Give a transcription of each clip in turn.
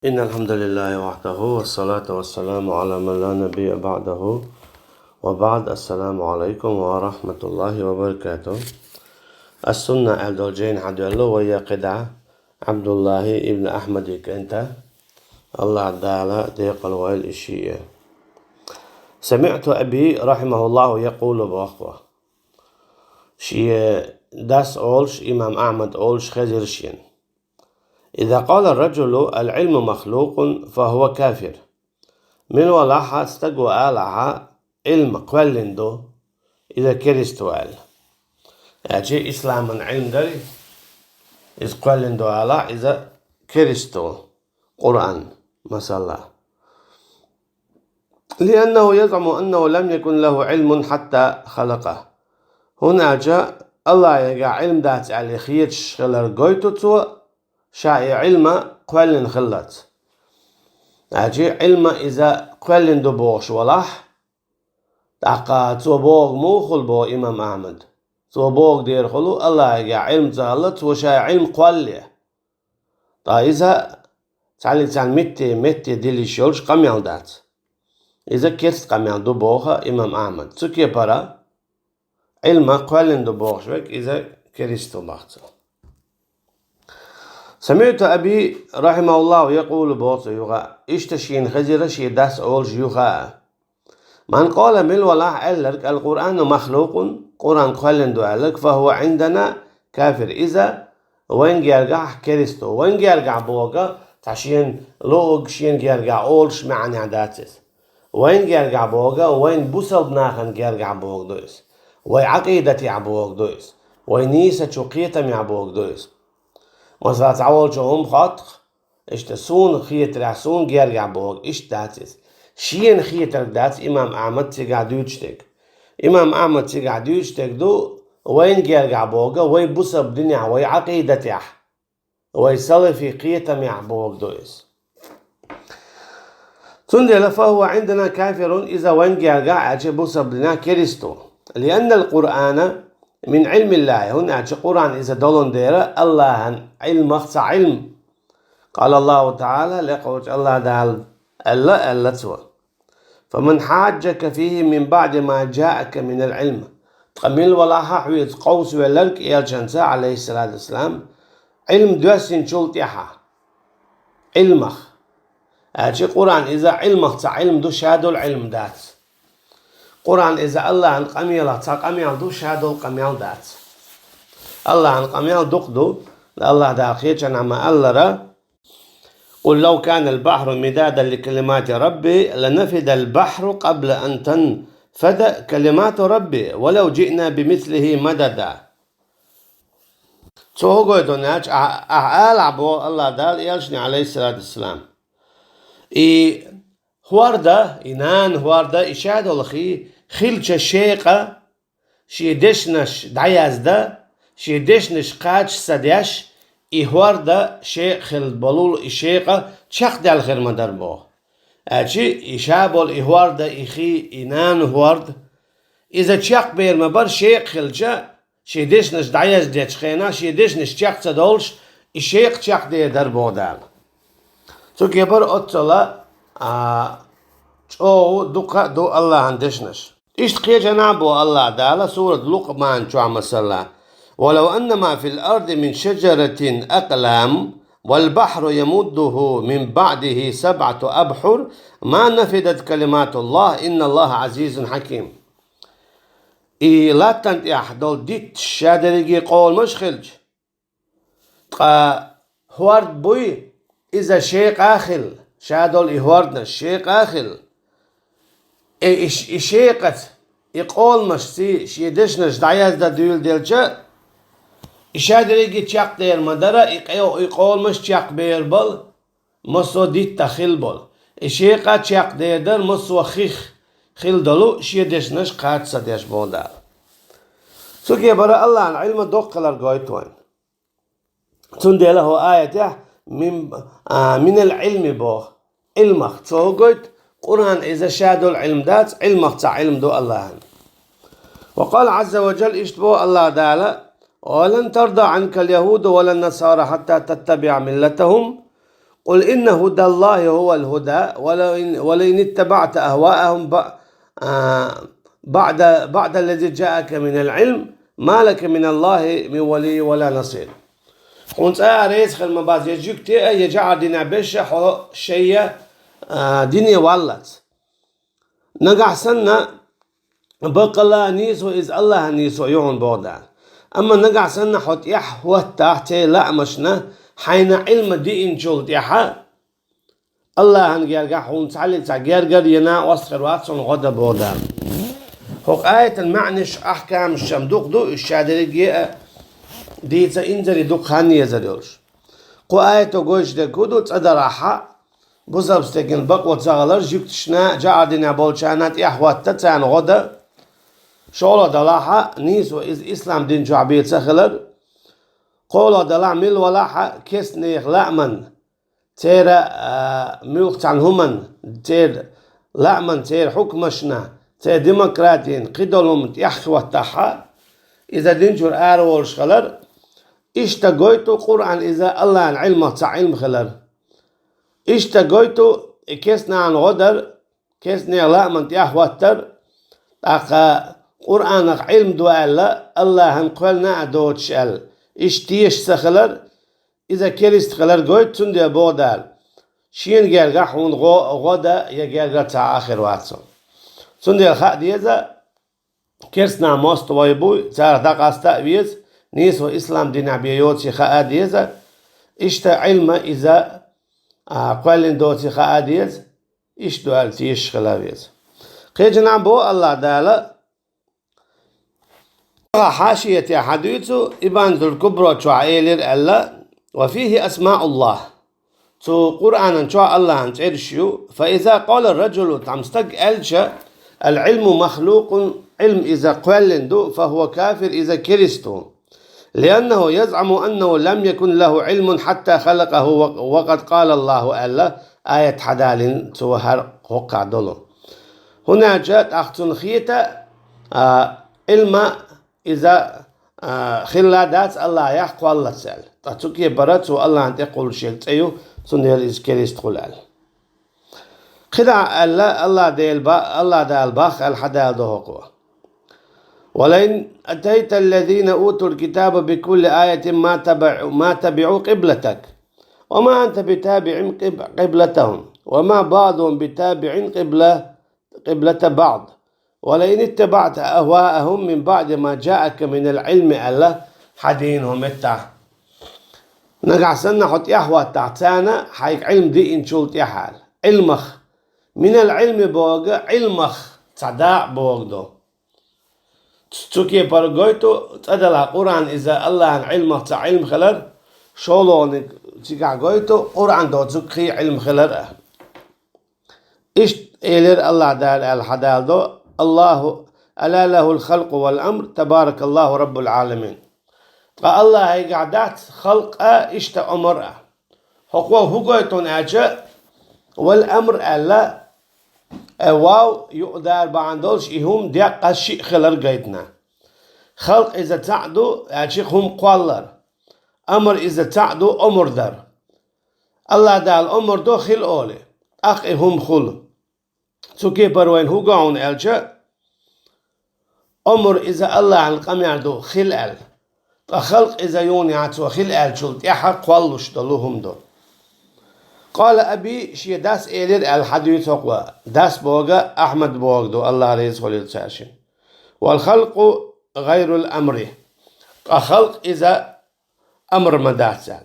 إن الحمد لله وحده والصلاة والسلام على من لا نبي بعده وبعد. السلام عليكم ورحمة الله وبركاته. السنة عبد الجين عبد الله وهي قدعة عبد الله ابن أحمد كنت الله عدالة ديق الوائل الشيئة. سمعت أبي رحمه الله يقول بأخوة شيء داس أولش إمام أحمد أولش خزرشين: إذا قال الرجل العلم مخلوق فهو كافر. من ولاحة استقوى آلها علم قولندو إذا كريستو آل يعني إسلاما علم داري إذا قولندو آلها إذا كريستو قرآن مثلا، لأنه يزعم أنه لم يكن له علم حتى خلقه. هنا جاء الله يقع علم دات على خيتش خلال قويتو شاء علم قولن خلت أجي علم إذا قولن دبوش ولاح تاقا توبوغ موخل بو إمام أحمد توبوغ دير خلو الله يقع علم تغلط وشاء علم قولي تا إذا تعالي متي ديلي شولش قميال دات إذا كيست قميال دبوغا إمام أحمد تكي برا علم قولن دبوغ شوك إذا كريستو بحثو. سمعت أبي رحمه الله يقول بوط يغا اشتشين خزر شي داس أولج يغا من قال من ولاح ألرك القرآن مخلوق قرآن قلن دو ألرك فهو عندنا كافر. إذا وين جرجع كريستو وين جرجع بوغا تشين لوج شين جرجع أولش معني عداتس وين جرجع بوغا وين بوصل بناخن جرجع بوغ دويس وين عقيدتي عبوغ دويس وين نيسة شقيتم عبوغ دويس مثلا تعول شوهم خاطر اشتسون خيتر عسون جرجع بوغ ايش داتس شين خيتر داتس إمام أحمد تقعد يجتك إمام أحمد تقعد يجتك دو وين جرجع بوغا وين بوصل بدنيا وين عقيدتي وين صلي في قيتم يعبوغ دويس تندل فهو عندنا كافر إذا وين جرجع أجي بوصل بدنيا كريستو، لأن القرآن من علم الله. هنا القرآن إذا دولون ديرا الله علم اختص علم. قال الله تعالى لقوة الله دال ألا تسوى فمن حاجك فيه من بعد ما جاءك من العلم تقمل ولا حويت قوس ولرك يالشنسا عليه الصلاة والسلام علم دوسين شلتيحا علمخ أجي قرآن إذا علم اختص علم دو شهادو العلم دات قرآن إذا الله عن قميلة قميل دو شهادو القميل دات الله عن قميل دقدو الله داخيش عما الله قل لو كان البحر مدادا لكلمات ربي لنفد البحر قبل أن تنفد كلمات ربي ولو جئنا بمثله مددا. سوهو يدوناج أعلى الله دال يالشني عليه الصلاة والسلام هواردا إنان هواردا إشاد والخي خلش الشيقة شي دشنش دعيازدا شي دشنش قاش سديش هواردا شيء خل بلول الشيقة تشق دال خير مدربو أجي إشابول هواردا إخي إنان هوارد إذا تشق بير مبر شيء خلجا شي دشنش دعياز ديش خينا شي دشنش تشق تدولش الشيق تشق دي دربو دال سو كبر أطلع أو دو الله عندشنش إشتقي جنابه الله دالا سورة لقمان شو مثلا ولو أن ما في الأرض من شجرة أقلام والبحر يمده من بعده 7 أبحر ما نفدت كلمات الله إن الله عزيز حكيم. لا تنتيح دول ديت شادريجي قول مش خلج هوارد بوي إذا شيق آخل شادول إهواردنا الشيق آخل إشيقت يقول مشتي شيدشنش دعياز دا ديول ديلجا إشادريجي تشاق دير مدرا يقول مش تشاق بيربل مصو ديت تخيل بول إشيقا تشاق دير در مصو خيخ خيل دلو شيدشنش قاد سديش بودار. سوكي برا الله عن علم دوقلر قويتوين تندي له آية من العلم بو علمك توقيت قرآن إذا شادوا العلم دات علمك علم دو الله. وقال عز وجل اشتبه الله دالا ولن ترضى عنك اليهود ولا النصارى حتى تتبع ملتهم قل إن هدى الله هو الهدى ولئن اتبعت أهواءهم بعد الذي جاءك من العلم ما لك من الله من ولي ولا نصير. خونت أريز خلما باز يجيك يجعل دينا بشة شيء دنيا والت نقع سنة بقلا نيسو إز الله نيسو يعون بودان أما نقع سنة حط يحوى تحت لا مشنا حين علم دي إنجول يحا الله هنجرجع حون تعلي تعجرجر ينا وصغر واتسون غدا بودان هو آية المعنش أحكام الشمدوق دو الشادري جاء ديتا إنزري دوق خاني يزريوش قو آية تقولش ده كودو تقدرها بوزاب ستيكن بقوة زغلر جبتشنا جعدنا بولشانات يحوى تتان غدا شغل دلاحة نيس وإز إسلام دين شعبية سخلر قول دلاح مل ولاحة كيس نيخ لأمن تيرا ملك عنهمن تير لأمن تير حكمشنا تير ديمقراطين قدلهم يحوى تحا إذا دينجور آرول شخلر اشتقويتو قرآن إذا الله عن علمه تعلم خلر اشتقويتو كيسنا عن غدر كيسنا لأمن يحوى تر تاقا قرآن علم دوال الله هنقلنا دوتشال اشتيش سخلر إذا كريست خلر قويت تندي بودال شين جرجع حون غدا يجرجع تا آخر واتسو تندي الخاء ديزا كرسنا ماست ويبوي تار دقاستا بيز نيس وإسلام دين عبيوتي خاء ديزا اشتا علم إذا قلن دوتي خاء ديز اش دوال تيش خلاويز قيجنا بو الله دالا حاشية حديثه إبان ذو الكبرى شعائلر ألا وفيه أسماء الله تو قرآن شاء الله أنت إرشيو فإذا قال الرجل تمستق ألشا العلم مخلوق علم إذا قلندو فهو كافر إذا كريستو لأنه يزعم أنه لم يكن له علم حتى خلقه وقد قال الله ألا آية حدال توهر وقع دولو هنا جاءت أختن خيطة علم إذا خلادات الله يحقو الله سأل تتوكي براتو الله أنت يقول شيء تأيو سنير إز كريست قلال خدع الله دا الباخ الحدال دهقوا ولئن أتيت الذين أوتوا الكتاب بكل آية ما تبعوا قبلتك وما أنت بتابع قبلتهم وما بعضهم بتابع قبلة بعض ولئن اتبعت أهواءهم من بعد ما جاءك من العلم ألا حدينهم التع نقع سنة حط يحوى التعتانا حيك علم دي إن شلت يحال علمخ من العلم بوغ علمخ تعداء بوغدو تسوكي برغويتو تدلع قرآن إذا الله عن علمخ تعلم خلر شولونك تيقع غويتو قرآن دو تسوكي علم خلر إيش إيلر الله دال الحدال دو الله ألا له الخلق والأمر تبارك الله رب العالمين الله يقعدات خلق إشتا أمر هو قويتون أجا والأمر ألا واو يقدر بعندولش إهم دقة شيء خلر قيدنا خلق إذا تعدو أجيهم قوالر أمر إذا تعدو أمر در الله دال أمر دو خل أولي أخ إهم خل سوكي بروين هو قاون ألجا أمر إذا الله عن القمع دو خل أل خلق إذا يوني عتو خل أل شلت يحق والوش دلوهم دو قال أبي شي داس إيلر الحديث هو داس بوغا أحمد بوغدو الله ريز خليل ساشن والخلق غير الأمر خلق إذا أمر مداسان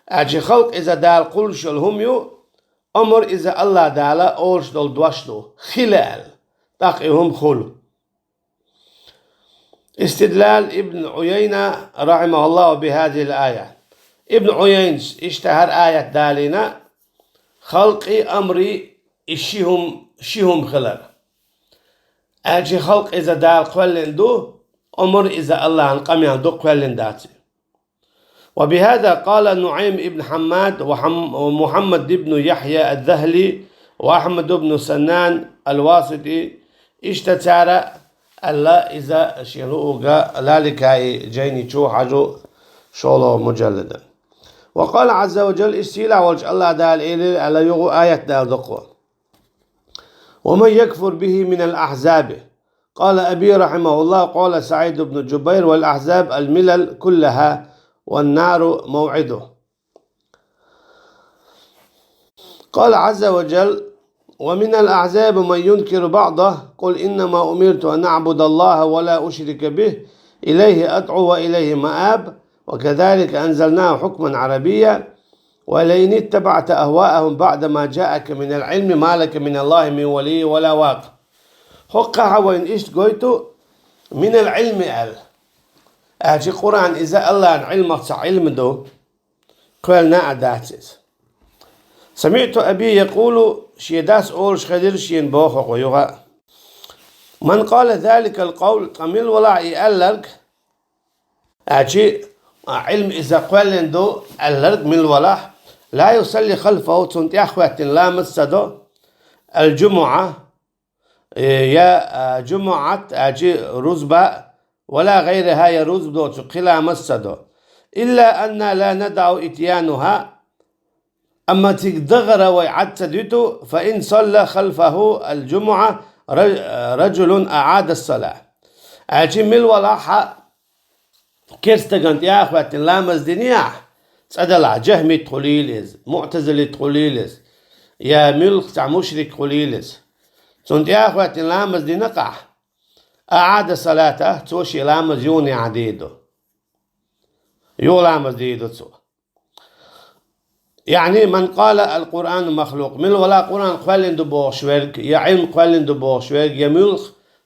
أجي خلق إذا دال قل شلهم يو أمر إذا الله دالا أورش دول دوشدو خلال تقيهم خلو استدلال ابن عيينة رحمه الله بهذه الآية ابن عيينة اشتهر آية دالنا خلقي أمري شيهم خلال أجي خلق إذا دال قولن دو أمر إذا الله عن قمي دو قولن داتي وبهذا قال نعيم ابن حماد ومحمد ابن يحيى الذهلي وأحمد بن سنان الواسطي اشتتار ألا إذا شيلوغا ذلك جيني شو حاجو شولو مجلدا وقال عز وجل استيلا وجه الله دال إلي على يغو آيات دال دقوة ومن يكفر به من الأحزاب قال أبي رحمه الله قال سعيد بن جبير والأحزاب الملل كلها والنار موعده. قال عز وجل ومن الأحزاب من ينكر بعضه قل إنما أمرت أن أعبد الله ولا أشرك به إليه أدعو وإليه مآب وكذلك أنزلناه حكما عربيا ولئن اتبعت أهواءهم بعد ما جاءك من العلم ما لك من الله من ولي ولا واق. حقها وإن إشت قويتو من العلم أجي قرآن إذا الله عن علمك علم دو قلنا أداتس. سمعت أبي يقول شيداس أولش خدر شين بوخ ويغا من قال ذلك القول قميل ولا يألرك أجي علم إذا قلن دو ألرك من الولا لا يصلي خلفه تنت أخوة لا مسدو الجمعة يا جمعة أجي رزبة ولا غيرها يا رزبة قلا مسدو إلا أن لا ندع إتيانها أما تقدغر ويعد سديته فإن صلى خلفه الجمعة رجل أعاد الصلاة أجي من الولاحة كيرستغنت يا أخوة لا مزدنيا تسأدل جهمي تقوليلز معتزلي تقوليلز يا ملك تاع مشرك قوليلز سنت يا أخوة لا مزدنقع أعاد صلاته توشي لامز يوني عديدو يولامز ديدو تسو يعني من قال القرآن مخلوق من ولا قرآن قوالين دو بوشورك يا علم قوالين دو بوشورك يا ملك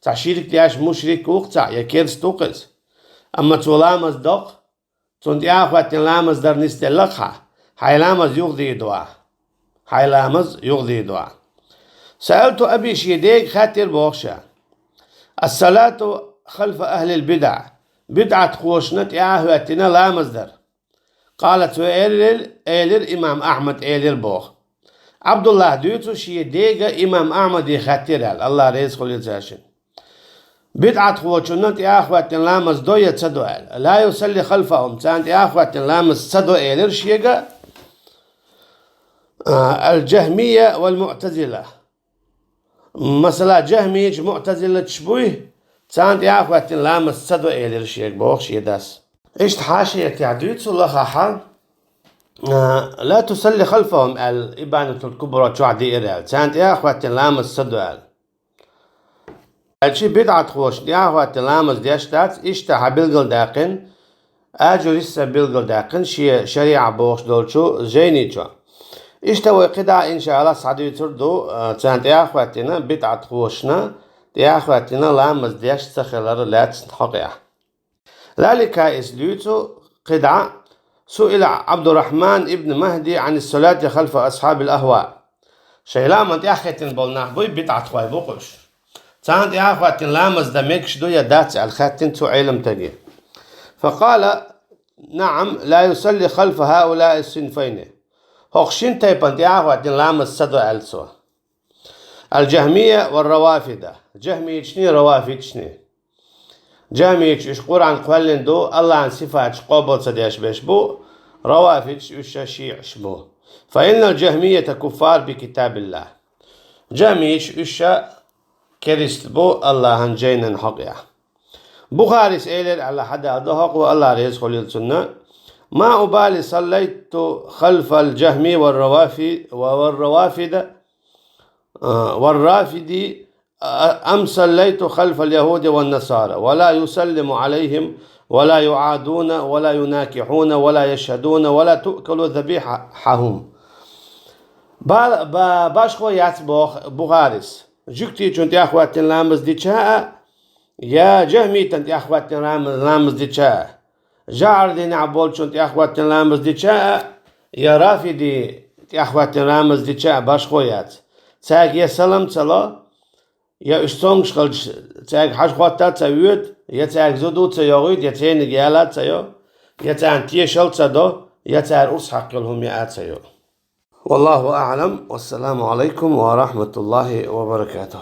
تاع شرك تاعش مشرك وقتع يا كيرس توقز أما تولامز دق تنت يا أخوة لامز در نستلقها هاي لامز يغضي دعا هاي لامز يغضي دعا. سألت أبي شيديك خاتر بوخشا الصلاة خلف أهل البدع بدعة خوشنت يا أخوة لامز در قالت وإيلر إمام أحمد إيلر بوخ عبد الله ديوتو شيديك إمام أحمد يخاتر الله رزق للزاشن بدعة خوشنت يا أخوة لامز دو يتصدو لا يصلي خلفهم سانت يا أخوة لامز صدو إيلر شيغا الجهمية والمعتزلة مثلا جهمية معتزلة شبوه سانت يا أخوة لامز صدو إيلر شيغ بوخ شيداس إيش حاشية تعديت الله حال لا تصلي خلفهم الإبانة الكبرى تعدي إرال سانت يا أخوة لامز صدو الشي بدعة خوش يا أخوة لامز ديشتات إشتها بلغل داقن أجو لسه بلغل داقن شريعة بوخش دولشو زيني شو إشتوى قدع إن شاء الله صعدي تردو سانت يا أخواتنا بدعة خوشنا يا أخواتنا لامز ديش تخلر لا تستحقيا ذلك إسليوتو قدعة سئل عبد الرحمن ابن مهدي عن الصلاة خلف أصحاب الأهواء شيلامت يا أخواتنا بولناخبوي بدعة خواي بوقش سانت يا أخواتنا لامز دميكش دو يدات الخاتن تو علم تجي فقال نعم لا يصلي خلف هؤلاء الصنفين هوخشين تايبان يا أخواتنا لامز صدو ألسو الجهمية والروافدة جهمية شني روافد شني جهمية إيش قرآن قولن دو الله عن صفات قبل صديش بشبو روافد إيش شيع شبو فإن الجهمية كفار بكتاب الله جهمية إيش كريست بو الله هنجينا حقيا بخاري سئل على حدا ضحك والله رزق للسنة ما أبالي صليت خلف الجهمي والرافد أم صليت خلف اليهود والنصارى ولا يسلم عليهم ولا يعادون ولا يناكحون ولا يشهدون ولا تؤكل ذبيحهم باشخو ياتبوخ بخاريس جكتي چونت يا أخواتي لامز ديشاء يا جهمي تنت يا أخواتي لامز ديشاء جعردين عبول چونت يا أخواتي لامز ديشاء يا رافدي يا أخواتي لامز ديشاء باش خويات تاك يا سلام تلا يا اشتونغ شخلش تاك حاج خواتات تاويد يا تاك زودو تايوغيد يا تاين جيالات تايو يا تاين تيشل تادو يا تاين أرس حق لهم يا تايو والله أعلم والسلام عليكم ورحمة الله وبركاته.